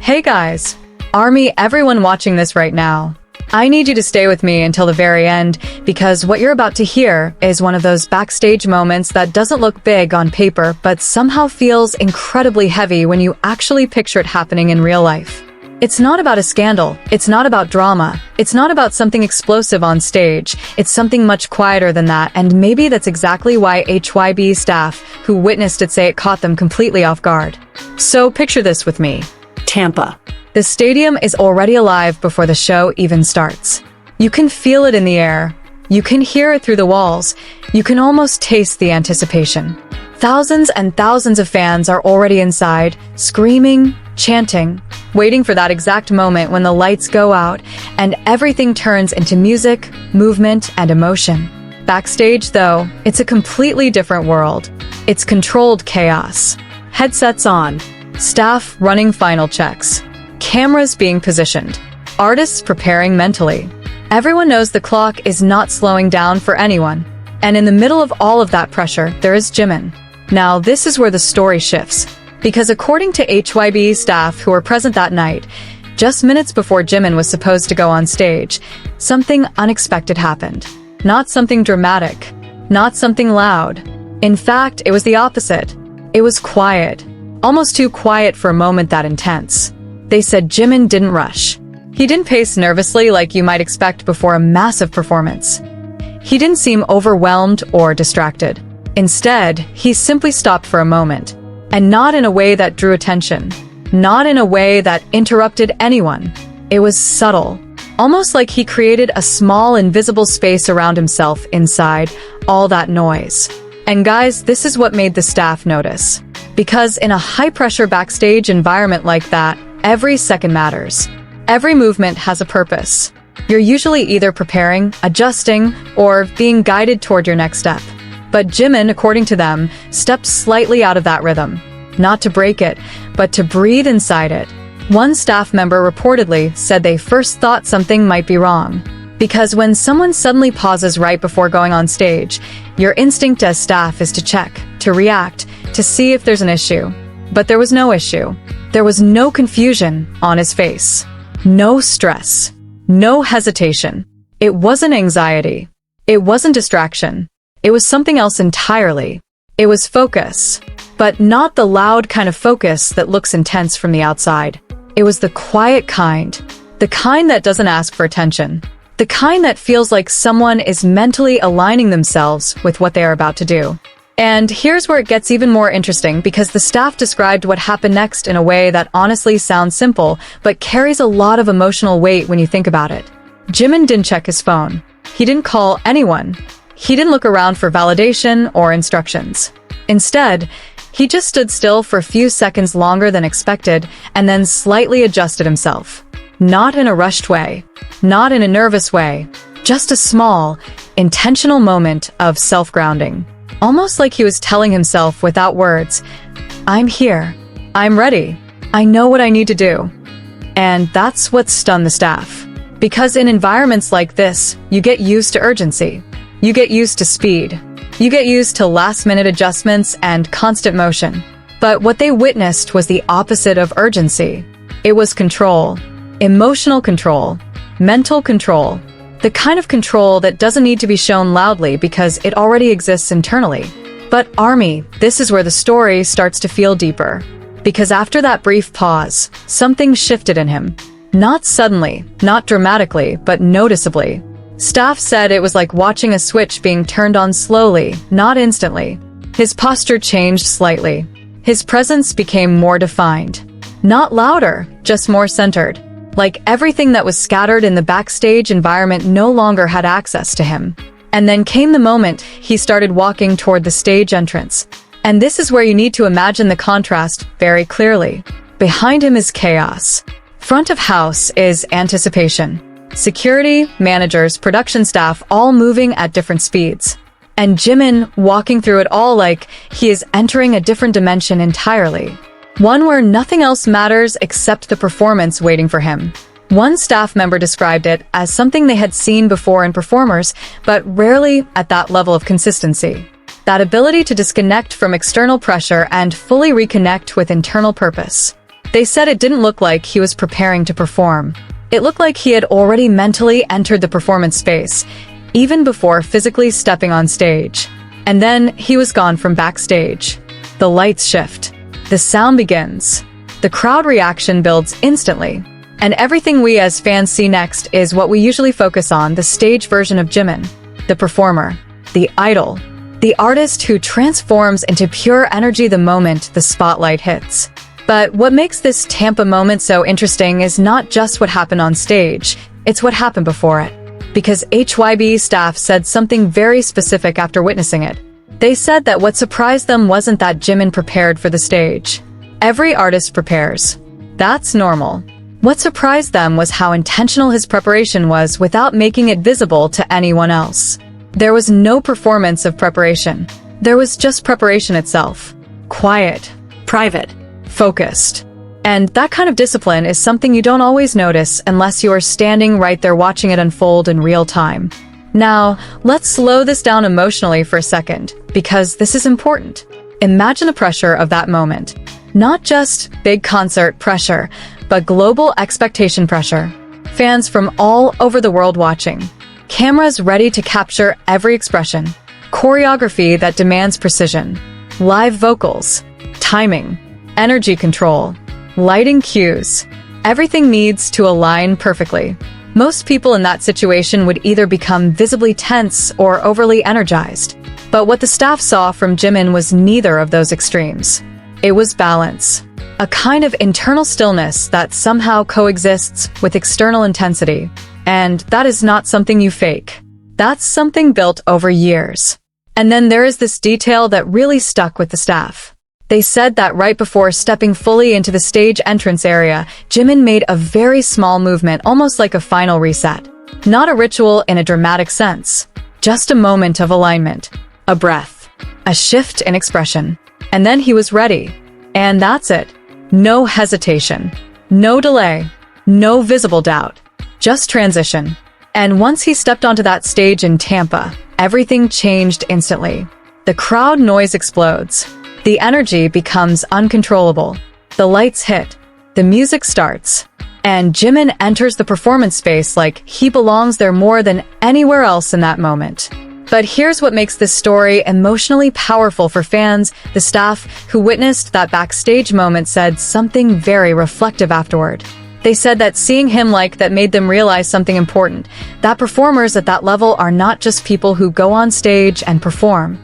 Hey guys, Army, everyone watching this right now. I need you to stay with me until the very end because what you're about to hear is one of those backstage moments that doesn't look big on paper but somehow feels incredibly heavy when you actually picture it happening in real life. It's not about a scandal, it's not about drama, it's not about something explosive on stage, it's something much quieter than that, and maybe that's exactly why HYBE staff who witnessed it say it caught them completely off guard. So picture this with me. Tampa. The stadium is already alive before the show even starts. You can feel it in the air. You can hear it through the walls. You can almost taste the anticipation. Thousands and thousands of fans are already inside, screaming, chanting, waiting for that exact moment when the lights go out and everything turns into music, movement, and emotion. Backstage, though, it's a completely different world. It's controlled chaos. Headsets on. Staff running final checks. Cameras being positioned. Artists preparing mentally. Everyone knows the clock is not slowing down for anyone. And in the middle of all of that pressure, there is Jimin. Now, this is where the story shifts. Because according to HYBE staff who were present that night, just minutes before Jimin was supposed to go on stage, something unexpected happened. Not something dramatic. Not something loud. In fact, it was the opposite. It was quiet. Almost too quiet for a moment that intense. They said Jimin didn't rush. He didn't pace nervously like you might expect before a massive performance. He didn't seem overwhelmed or distracted. Instead, he simply stopped for a moment. And not in a way that drew attention. Not in a way that interrupted anyone. It was subtle. Almost like he created a small invisible space around himself inside all that noise. And guys, this is what made the staff notice. Because in a high-pressure backstage environment like that, every second matters. Every movement has a purpose. You're usually either preparing, adjusting, or being guided toward your next step. But Jimin, according to them, stepped slightly out of that rhythm. Not to break it, but to breathe inside it. One staff member reportedly said they first thought something might be wrong. Because when someone suddenly pauses right before going on stage, your instinct as staff is to check, to react, to see if there's an issue. But there was no issue. There was no confusion on his face. No stress. No hesitation. It wasn't anxiety. It wasn't distraction. It was something else entirely. It was focus. But not the loud kind of focus that looks intense from the outside. It was the quiet kind. The kind that doesn't ask for attention. The kind that feels like someone is mentally aligning themselves with what they are about to do. And here's where it gets even more interesting because the staff described what happened next in a way that honestly sounds simple, but carries a lot of emotional weight when you think about it. Jimin didn't check his phone. He didn't call anyone. He didn't look around for validation or instructions. Instead, he just stood still for a few seconds longer than expected and then slightly adjusted himself. Not in a rushed way. Not in a nervous way. Just a small, intentional moment of self-grounding. Almost like he was telling himself without words, I'm here. I'm ready. I know what I need to do. And that's what stunned the staff. Because in environments like this, you get used to urgency. You get used to speed. You get used to last-minute adjustments and constant motion. But what they witnessed was the opposite of urgency. It was control. Emotional control. Mental control. The kind of control that doesn't need to be shown loudly because it already exists internally. But Army, this is where the story starts to feel deeper. Because after that brief pause, something shifted in him. Not suddenly, not dramatically, but noticeably. Staff said it was like watching a switch being turned on slowly, not instantly. His posture changed slightly. His presence became more defined. Not louder, just more centered. Like everything that was scattered in the backstage environment no longer had access to him. And then came the moment he started walking toward the stage entrance. And this is where you need to imagine the contrast very clearly. Behind him is chaos. Front of house is anticipation. Security, managers, production staff all moving at different speeds. And Jimin walking through it all like he is entering a different dimension entirely. One where nothing else matters except the performance waiting for him. One staff member described it as something they had seen before in performers, but rarely at that level of consistency. That ability to disconnect from external pressure and fully reconnect with internal purpose. They said it didn't look like he was preparing to perform. It looked like he had already mentally entered the performance space, even before physically stepping on stage. And then he was gone from backstage. The lights shift. The sound begins. The crowd reaction builds instantly. And everything we as fans see next is what we usually focus on, the stage version of Jimin, the performer, the idol, the artist who transforms into pure energy the moment the spotlight hits. But what makes this Tampa moment so interesting is not just what happened on stage, it's what happened before it. Because HYBE staff said something very specific after witnessing it. They said that what surprised them wasn't that Jimin prepared for the stage. Every artist prepares. That's normal. What surprised them was how intentional his preparation was without making it visible to anyone else. There was no performance of preparation. There was just preparation itself. Quiet, private, focused. And that kind of discipline is something you don't always notice unless you are standing right there watching it unfold in real time. Now, let's slow this down emotionally for a second, because this is important. Imagine the pressure of that moment. Not just big concert pressure, but global expectation pressure. Fans from all over the world watching. Cameras ready to capture every expression. Choreography that demands precision. Live vocals. Timing. Energy control. Lighting cues. Everything needs to align perfectly. Most people in that situation would either become visibly tense or overly energized. But what the staff saw from Jimin was neither of those extremes. It was balance. A kind of internal stillness that somehow coexists with external intensity. And that is not something you fake. That's something built over years. And then there is this detail that really stuck with the staff. They said that right before stepping fully into the stage entrance area, Jimin made a very small movement, almost like a final reset. Not a ritual in a dramatic sense. Just a moment of alignment. A breath. A shift in expression. And then he was ready. And that's it. No hesitation. No delay. No visible doubt. Just transition. And once he stepped onto that stage in Tampa, everything changed instantly. The crowd noise explodes. The energy becomes uncontrollable. The lights hit. The music starts. And Jimin enters the performance space like he belongs there more than anywhere else in that moment. But here's what makes this story emotionally powerful for fans. The staff who witnessed that backstage moment said something very reflective afterward. They said that seeing him like that made them realize something important, that performers at that level are not just people who go on stage and perform.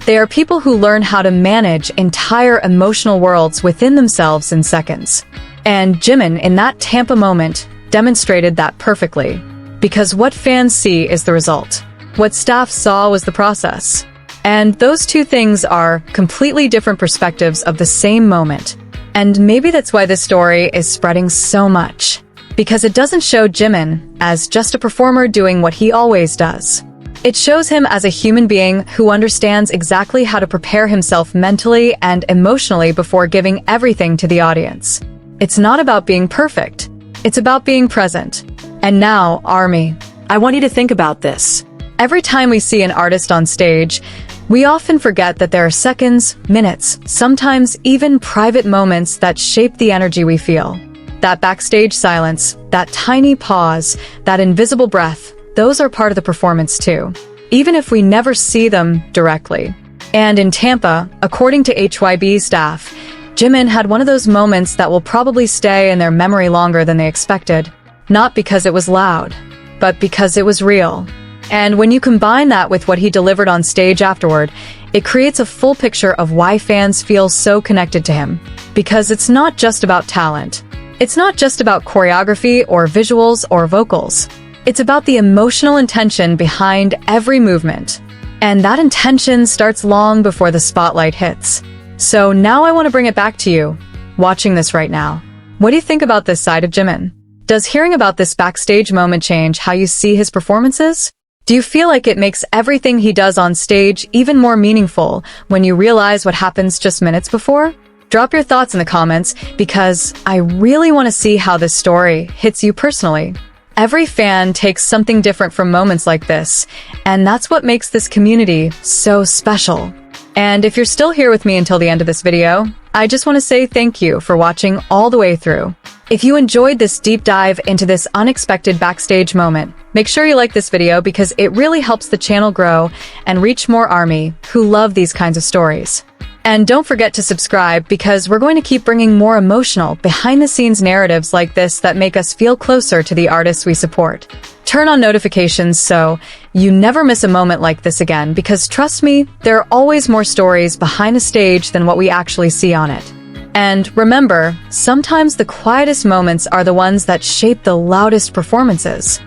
They are people who learn how to manage entire emotional worlds within themselves in seconds. And Jimin, in that Tampa moment, demonstrated that perfectly. Because what fans see is the result. What staff saw was the process. And those two things are completely different perspectives of the same moment. And maybe that's why this story is spreading so much. Because it doesn't show Jimin as just a performer doing what he always does. It shows him as a human being who understands exactly how to prepare himself mentally and emotionally before giving everything to the audience. It's not about being perfect. It's about being present. And now, ARMY, I want you to think about this. Every time we see an artist on stage, we often forget that there are seconds, minutes, sometimes even private moments that shape the energy we feel. That backstage silence, that tiny pause, that invisible breath, those are part of the performance too, even if we never see them directly. And in Tampa, according to HYBE staff, Jimin had one of those moments that will probably stay in their memory longer than they expected, not because it was loud, but because it was real. And when you combine that with what he delivered on stage afterward, it creates a full picture of why fans feel so connected to him. Because it's not just about talent. It's not just about choreography or visuals or vocals. It's about the emotional intention behind every movement. And that intention starts long before the spotlight hits. So now I want to bring it back to you, watching this right now. What do you think about this side of Jimin? Does hearing about this backstage moment change how you see his performances? Do you feel like it makes everything he does on stage even more meaningful when you realize what happens just minutes before? Drop your thoughts in the comments because I really want to see how this story hits you personally. Every fan takes something different from moments like this, and that's what makes this community so special. And if you're still here with me until the end of this video, I just want to say thank you for watching all the way through. If you enjoyed this deep dive into this unexpected backstage moment, make sure you like this video because it really helps the channel grow and reach more ARMY who love these kinds of stories. And don't forget to subscribe because we're going to keep bringing more emotional, behind-the-scenes narratives like this that make us feel closer to the artists we support. Turn on notifications so you never miss a moment like this again because trust me, there are always more stories behind a stage than what we actually see on it. And remember, sometimes the quietest moments are the ones that shape the loudest performances.